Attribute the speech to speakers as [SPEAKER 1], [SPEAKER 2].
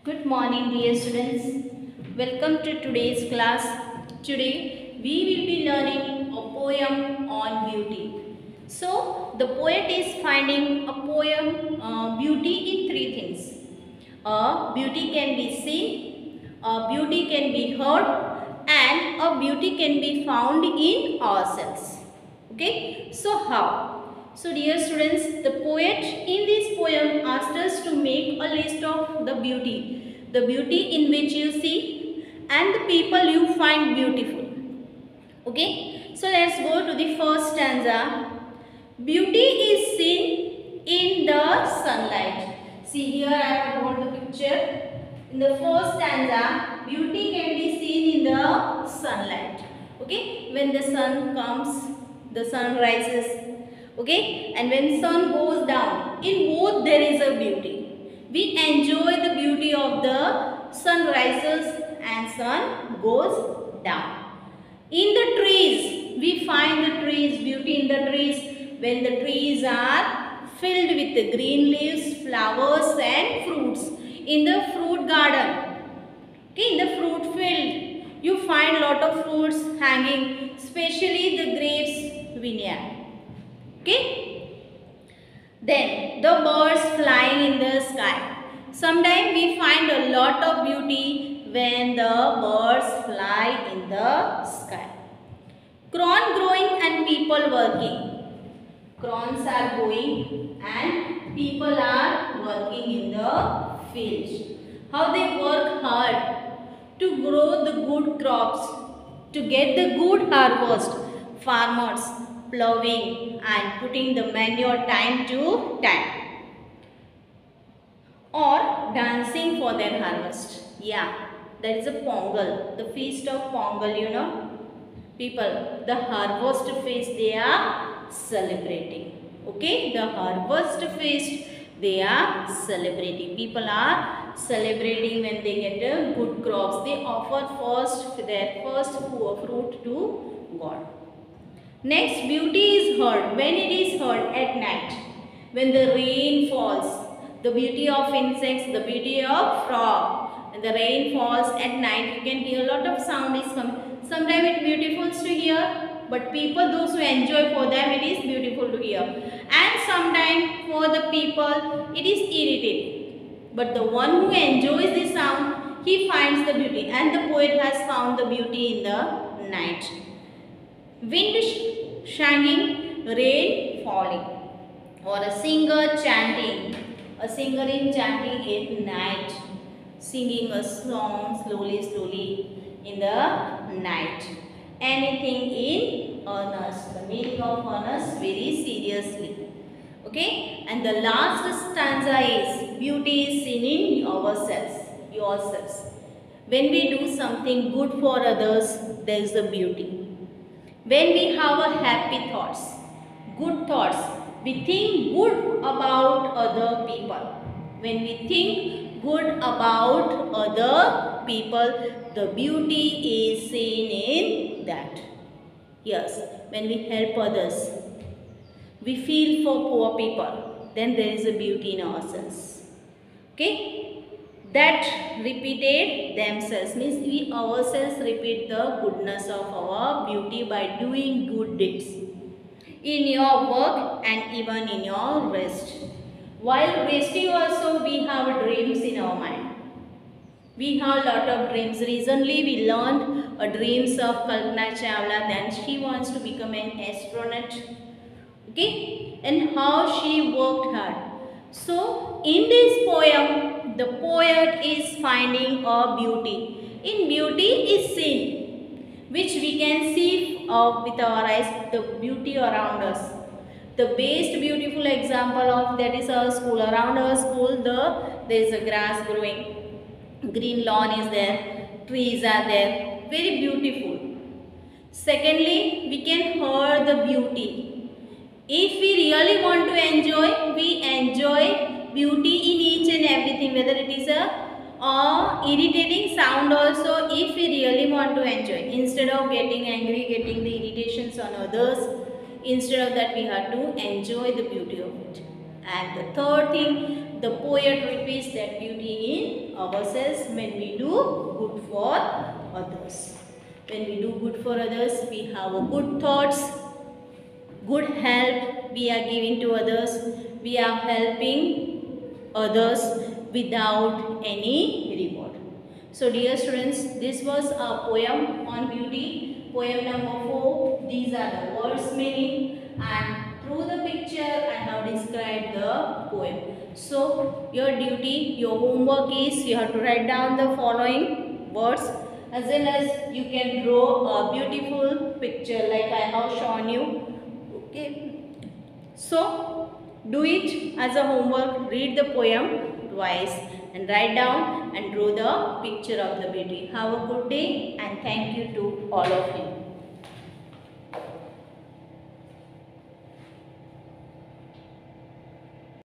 [SPEAKER 1] Good morning dear students. Welcome to today's class. Today we will be learning a poem on beauty. So the poet is finding a poem beauty in three things. Beauty can be seen, beauty can be heard, and a beauty can be found in ourselves. Okay, so how? So dear students, the poet in this poem asked us to make a list of the beauty in which you see and the people you find beautiful. Okay, so let's go to the first stanza. Beauty is seen in the sunlight. See here I have drawn the picture. In the first stanza, beauty can be seen in the sunlight. Okay, when the sun comes, the sun rises. Okay, and when sun goes down, in both there is a beauty. We enjoy the beauty of the sun rises and sun goes down. In the trees, we find the trees, beauty in the trees when the trees are filled with the green leaves, flowers and fruits. In the fruit garden, okay, in the fruit field, you find lot of fruits hanging, especially the grapes vineyard. Okay. Then the birds flying in the sky. Sometimes we find a lot of beauty when the birds fly in the sky. Corn growing and people working. Crowns are going and people are working in the fields. How they work hard to grow the good crops, to get the good harvest. Farmers plowing and putting the manure time to time, or dancing for their harvest. Yeah, that is a Pongal, the feast of Pongal, you know. People, the harvest feast they are celebrating. Okay, the harvest feast they are celebrating. People are celebrating when they get a good crops. They offer their first fruit to God. Next, beauty is heard when it is heard at night, when the rain falls. The beauty of insects, the beauty of frog. When the rain falls at night, you can hear a lot of sound is coming. Sometimes it's beautiful to hear, but people, those who enjoy, for them it is beautiful to hear. And sometimes for the people, it is irritating. But the one who enjoys the sound, he finds the beauty. And the poet has found the beauty in the night. Wind shining, rain falling, or a singer chanting. A singer is chanting at night, singing a song slowly in the night. Anything in earnest, the meaning of earnest very seriously. Okay, and the last stanza is beauty is seen in yourselves. When we do something good for others, there is a beauty. When we have a happy thoughts, good thoughts, we think good about other people. When we think good about other people, the beauty is seen in that. Yes, when we help others, we feel for poor people, then there is a beauty in ourselves. Okay? That repeated themselves means we ourselves repeat the goodness of our beauty by doing good deeds in your work and even in your rest. While resting also we have dreams in our mind. We have a lot of dreams. Recently we learned dreams of Kalpana Chawla. Then she wants to become an astronaut. Okay, and how she worked hard. So in this poem, the poet is finding a beauty. In beauty is seen, which we can see with our eyes, the beauty around us. The best beautiful example of that is our school. Around our school, there is a grass growing, green lawn is there, trees are there, very beautiful. Secondly, we can hear the beauty. If we really want to enjoy, we enjoy beauty in each and everything, whether it is a irritating sound also, if we really want to enjoy. Instead of getting angry, getting the irritations on others, instead of that we have to enjoy the beauty of it. And the third thing, the poet repeats that beauty in ourselves when we do good for others. When we do good for others, we have a good thoughts, good help we are giving to others. We are helping others without any reward. So dear students, this was a poem on beauty. Poem number 4. These are the words meaning, and through the picture I have described the poem. So your duty, your homework is you have to write down the following words, as well as you can draw a beautiful picture like I have shown you. Okay. So do it as a homework. Read the poem twice and write down and draw the picture of the beauty. Have a good day and thank you to all of you.